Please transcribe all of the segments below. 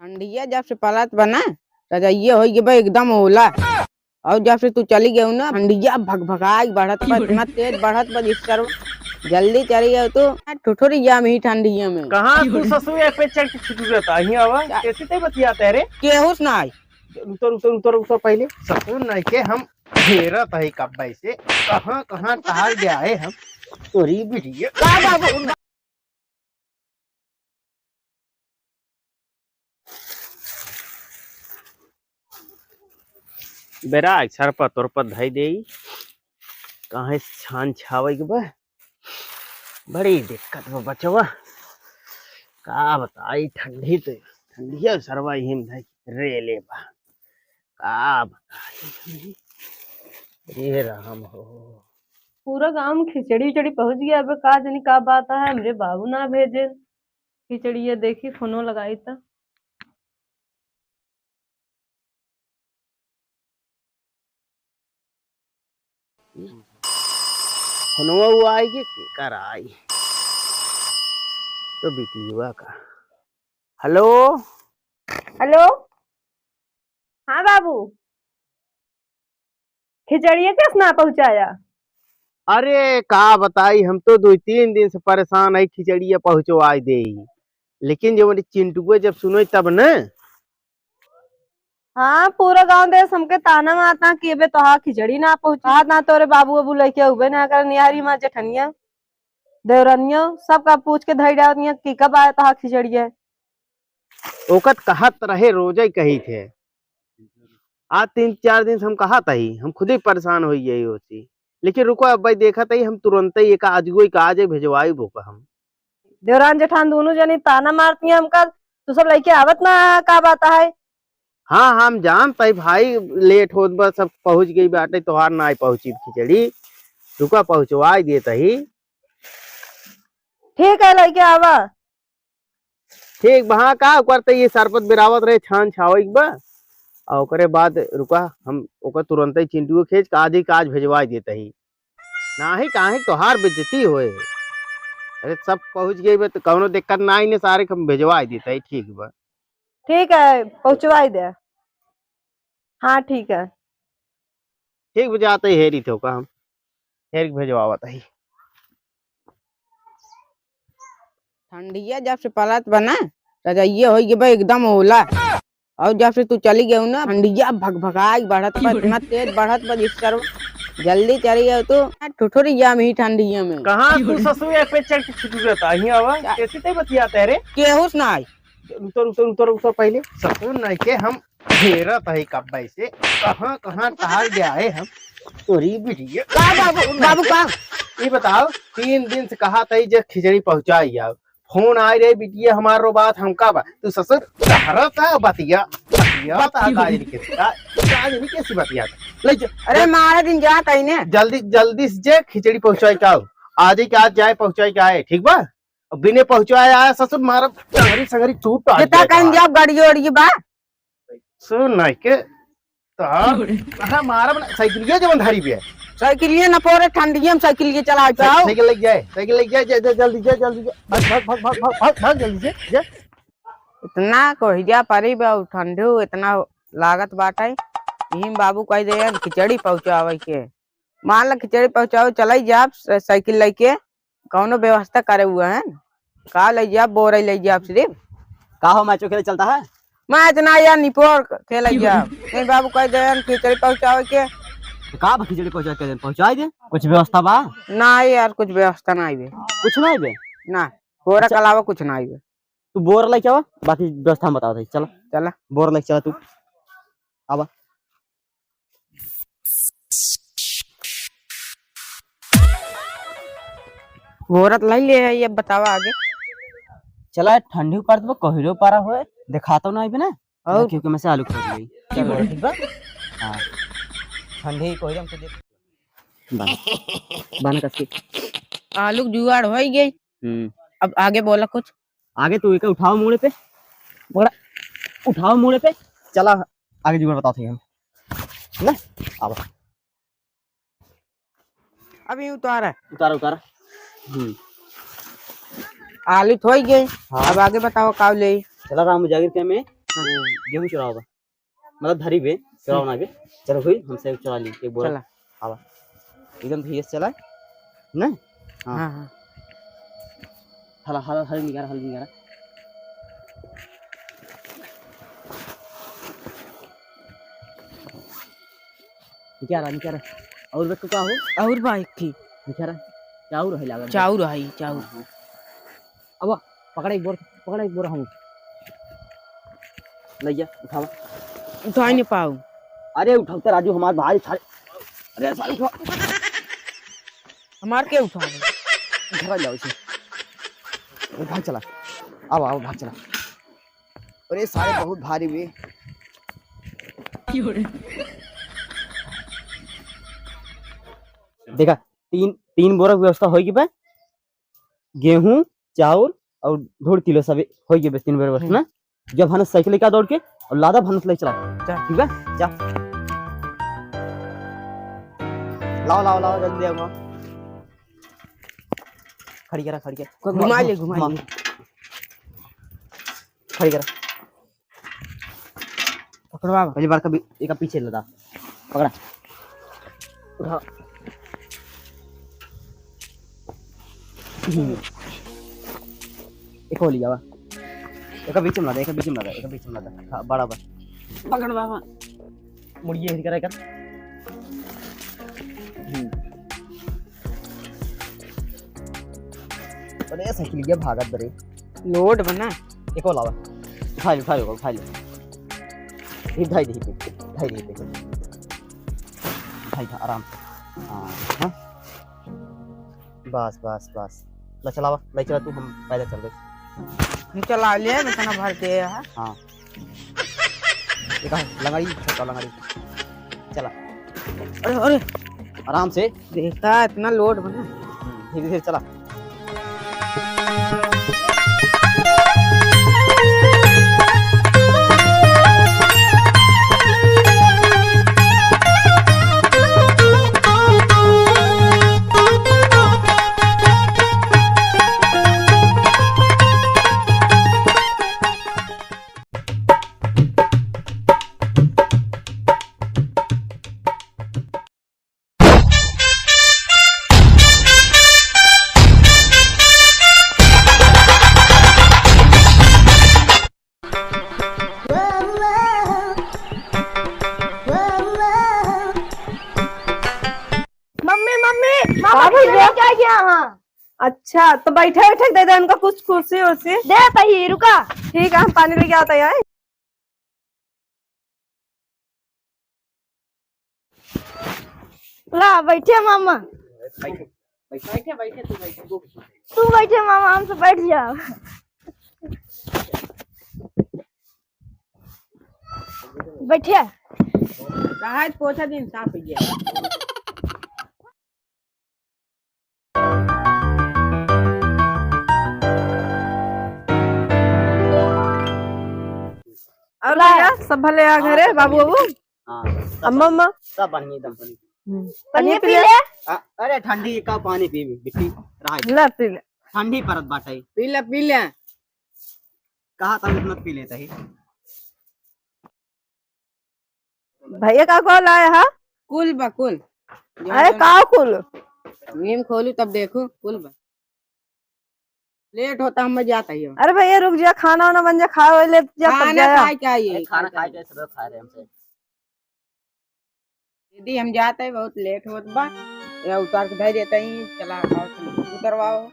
ठंडिया जब से पलत बना रजाइये हो गई भाई एकदम ओला। और जब से तू चली गई ना ठंडिया भगभगाई बढ़त बा इतना तेज बढ़त बा जिस तरह जल्दी चली गई तो ठुठुरी जाम ही ठंडिया में। कहाँ तू ससुर पे चढ़ के छिटूरता ही आवा कैसे ते बतियाता है रे। केहुस ना आई उतर उतर उतर उतर पहले ससुर नहीं के हम घेरत है कब से कहाँ कहाँ टहल गया है हम तोरी बिटिया का बाबू बेरा अक्षर पर तोर पर धई दे कहाँ छान छावे के बा बड़ी दिक्कत बा बचवा का बताई ठंडी तो ठंडिया सरवा हिम धई रे ले बा का बताई रे राम हो पूरा गांव में खिचड़ी उचड़ी पहुंच गया। अब का जानी का बात है हमरे बाबू ना भेजे खिचड़ी। ये देखी फोनो लगाई था फोनवा हुआ आई के कर आई तो बिटिया का हेलो हेलो। हाँ बाबू खिचड़िया कैसे ना पहुंचाया। अरे का बताई हम तो 2-3 दिन से परेशान है खिचड़िया पहुंचवा दे लेकिन जब चिंटुआ जब सुनो तब न हाँ पूरा गांव देश हमके ताना मारता कि बे तो खिचड़ी ना पहुंचा ना तोरे बाबू बाबू लेके उबे ना कर नियारी माँ जेठनिया देवरनिया सबका पूछ के धई डावनिया कि कब आया तो खिचड़िया। ओकत कहत रहे रोजे कही थे आज 3-4 दिन से हम कहत ही हम खुद ही परेशान हो गई होती लेकिन रुको अब भाई देखा था हम तुरंत ही एक आज को आज भेजवाई भूखा हम देवरान जेठान दोनों जनी ताना मारती है हमका तू सब लेके आवत ना का बात है। हाँ हम जानते ही भाई लेट होत बस सब पहुंच गई बाटे तोहार ना आई पहुंची खिचड़ी रुका पहुंचवा देता ही ठीक है लेके आवा ठीक वहाँ का करते ये सरपत बिरावत रहे छान छावे बा और ओकरे बाद रुका हम ओकर तुरंत ही चिंटू खींच के आज भेजवा देता ही ना ही काहे तोहार बेइज्जती होए अरे सब पहुंच गई बा तो कौनो दिक्कत ना आई ने सारे हम भेजवा देता ही ठीक बा ठीक है पहुंचवाई दे। हाँ ठीक है ठीक बजाते ही हेरी थे का हम हेर भेजवाता ही ठंडिया जब से पलत बना रजाइये हो गई भाई एकदम ओला। और जब से तू चली गई ना ठंडिया भगभगाई बढ़त बा इतना तेज बढ़त बा जिस तरह जल्दी चली गई तो ठुठुरी जाम ही ठंडिया में। कहाँ तू ससुर पे चढ़ के छिटूरता ही आवा कैसे ते बतियाता है रे। केहुस ना आई उतर उतर उतर उतर पहले ससुर नहीं के हम घेरत है कब से कहाँ कहाँ टहल गया है हम तोरी बिटिया का बाबू बाबू का ये बताओ 3 दिन से कहा था जे खिचड़ी पहुंचाई आओ फोन आ रही बिटिया हमारो बात हमका बा तू ससुर सहरा था बतिया बतिया था गाजरी कैसी बतिया ले अरे मारे दिन जात आई ने जल्दी जल्दी से जे खिचड़ी पहुंचाई का आज ही के आज जाए पहुंचाई का है ठीक बा बिने पहुंचाया आया ससुर मारा संगरी संगरी टूट कितना कहीं जब गाड़ी ओड़ी बा सुन नहीं के तो मारा साइकिल जवन धारी भी है साइकिलिए न पोरे ठंडिया में साइकिलिए चला जाओ साइकिल लग जाए जल्दी जा भाग भाग भाग भाग भाग भाग जल्दी से इतना कोहिजा परी बा ठंडू इतना लागत बाटे यही बाबू कह दे खिचड़ी पहुंचावे के मान ला खिचड़ी पहुंचावे चल जाब साइकिल लेके कौनो व्यवस्था करे हुआ है का ले जाब बोरे ले जाब सिर्फ का हो मैचो खेले चलता है मैं इतना यार निपोर खेल जाब नहीं बाबू कह दे खिचड़ी पहुंचावे के का खिचड़ी पहुंचाई दे कुछ व्यवस्था बा ना यार कुछ व्यवस्था ना आइबे कुछ नहीं बे ना बोरा के अलावा कुछ ना आइबे तू बोर लेके आवा बाकी व्यवस्था हम बता दे चल चला बोर लेके चला तू आवा बोरत लाई ले ये बतावा आगे चला ठंडी पर तो कहिरो पारा होए दिखाता ना आइबे ना और क्योंकि मैं से आलू खरीद गई चलो ठीक बा हां ठंडी कोहिरम से देख बन कसके आलू जुगाड़ हो गई। अब आगे बोला कुछ आगे तू एक उठाओ मुड़े पे बोला उठाओ मुड़े पे चला आगे जुगाड़ बताते हैं हम ना आवा अभी उतारा उतारा उतारा आलू तो हो गई। हाँ। अब आगे बताओ काव ले चला राम जागिर के में वो गेहूं चुरा होगा मतलब धरी बे चुराव ना के चलो भाई हमसे चुरा ली एक बोरा चला आवा एकदम धीरे से चला ना हाँ। हाँ हाँ हला हला हल निकाल निकाल और बेट को का हो और भाई की निकाल चाउर है लागा चाउर है चाउर अब पकड़ एक बोर हम ले जा उठावा उठा नहीं पाऊ अरे उठाओ राजू हमारे भाई सारे अरे सारे उठा हमार के उठा ले उठा जाओ इसे भाग चला आओ भाग चला अरे सारे बहुत भारी वे देखा तीन बोरा व्यवस्था होगी बे गेहूं चाउर और धोड़ किलो सब होगी बे 3 बोरा व्यवस्था ना जब भानस साइकिल का दौड़ के और लादा भानस ले चला ठीक है जा लाओ जल्दी आओ खड़ी करा घुमा ले खड़ी करा पकड़वा पहली बार कभी एक पीछे लगा पकड़ा उठा एक हो लिया एक बीच में लगा बराबर पकड़वा मुड़िए हिल कर अरे साइकिल ये भागत बरे लोड बना एक और लावा उठा लो ये ढाई दे आराम से हाँ बस ले चला तू हम पैदल चल गए चला ले इतना भर के है हाँ लंगाड़ी छोटा लंगाड़ी चला अरे आराम से देखा इतना लोड बना धीरे चला अच्छा तो बैठे दे दे उनको कुछ कुर्सी उर्सी दे तही रुका ठीक है हम पानी लेके आते हैं ला बैठे मामा तू बैठे मामा हमसे बैठ जाओ बैठे कहा पोछा दिन साफ हो गया और भैया सब भले आ घरे बाबू अम्मा अम्मा सब पानी एकदम पानी पी ले अरे ठंडी का पानी पी बिट्टी ले पी ले ठंडी परत बाटे पी ले कहा था मत पी लेता ही भैया का कॉल आया है कुल बकुल अरे का कुल नीम खोलू तब देखो कुल बा लेट होता हम जाता ही अरे भैया रुक जा खाना वाना बन जा खाओ ले जा खाना खाए क्या ये खाना खाए जैसे सब खा रहे हमसे दीदी हम जाते हैं बहुत लेट होत बा या उतार के धर देता ही चला उतरवाओ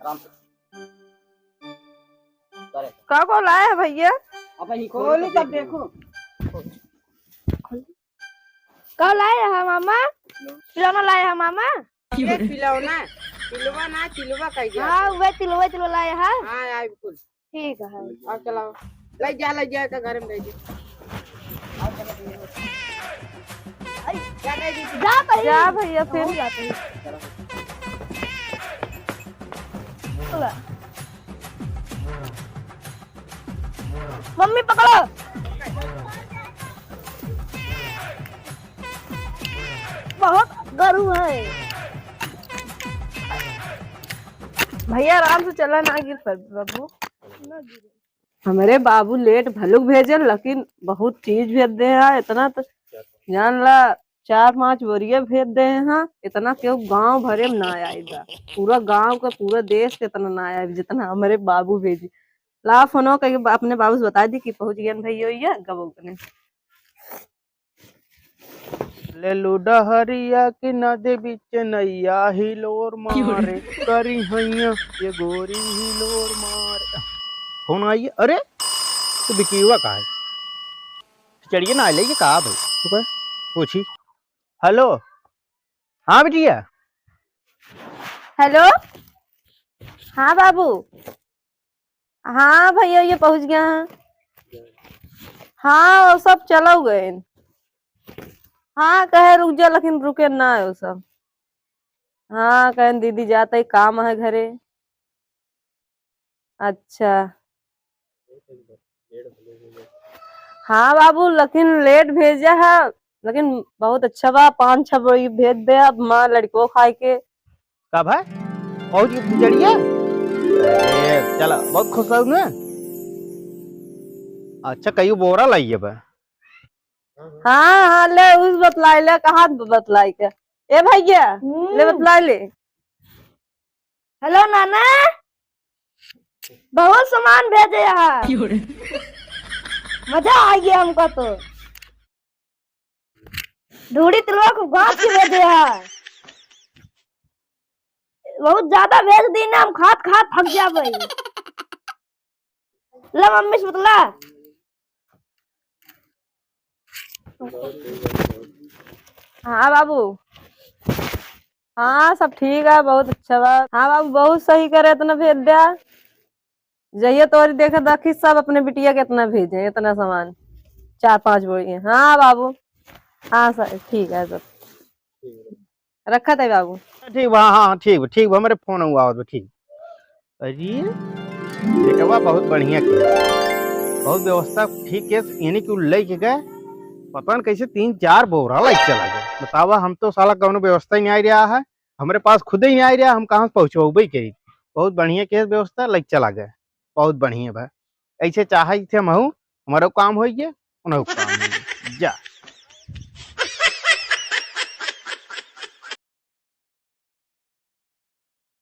आराम से का कॉल आया है भैया खोलू तब देखो का लाया है मामा खिलौना लाया है मामा खिलौना चिलवा कही हाँ वे तिलवा लाया है हाँ आई बिल्कुल ठीक है अब चलाओ ले जा का घर में ले जा भैया फिर जाते हैं मम्मी पकड़ो बहुत गरु है। भैया आराम से चला, ना गिर पर बाबू। हमारे बाबू लेट भलुक भेजे, लेकिन बहुत चीज भेज दे है। इतना तो जान ला 4-5 बोरिया भेज दे हैं। इतना क्यों गांव भरे में ना आएगा, पूरा गांव का पूरा देश के इतना ना आए जितना हमारे बाबू भेजी। ला फोनो कहीं अपने बाबू से बता दी कि पहुंच गया भैया गबो। ले लूडा हरिया कि नदी बीच नैया हिलोर मारे करी हैया ये गोरी हिलोर मारे। फोन आई है। अरे तो बिकीवा का है, चढ़िए ना ले कहा भाई तो कह पूछी। हेलो हाँ बिटिया। हेलो हाँ बाबू। हाँ भैया ये पहुंच गया है। हाँ वो सब चलो गए। हाँ कहे रुक जा, लेकिन रुके ना है वो सब। हाँ कहे दीदी जाता ही काम है घरे। अच्छा हाँ बाबू, लेकिन लेट भेजा है, लेकिन बहुत अच्छा बा। 5-6 बोरी भेज दे अब माँ लड़को खाए के। कब है पहुंच गई चढ़िए। चला बहुत खुश हूँ ना। अच्छा कई बोरा लाइए बा। हाँ हाँ ले उस बतलाई ले, कहा बतलाई के। ए भैया ले बतलाई ले। हेलो नाना, बहुत सामान भेजे हैं। मजा आ गया हमको तो। धूड़ी तिलवा को गाँव के भेजे हैं, बहुत ज्यादा भेज दी ना, हम खात खात थक जाबे। ला मम्मी से बतला। हाँ बाबू, हाँ सब ठीक है, बहुत अच्छा बा। हाँ बाबू बहुत सही करे, इतना भेज दिया। जाइए तोरी देखे देखी सब अपने बिटिया के इतना भेजे, इतना सामान 4-5 बोरी। हाँ बाबू हाँ सर ठीक है सब रखा था बाबू। ठीक बा हाँ ठीक बा मेरे फोन हुआ ठीक। अरे बेटवा बहुत बढ़िया किया, बहुत व्यवस्था ठीक है। यानी कि ले के गए पता न कैसे 3-4 बोरा लाइक चला गया। बतावा हम तो साला कौनो व्यवस्था ही नहीं आ रहा है, हमारे पास खुद ही नहीं आ रहा, हम कहाँ से पहुँचवाई करी। बहुत बढ़िया केस व्यवस्था लाइक चला गया, बहुत बढ़िया भाई। ऐसे चाहे थे हम हमारा काम हो गया, उन्हें काम हो गया। जा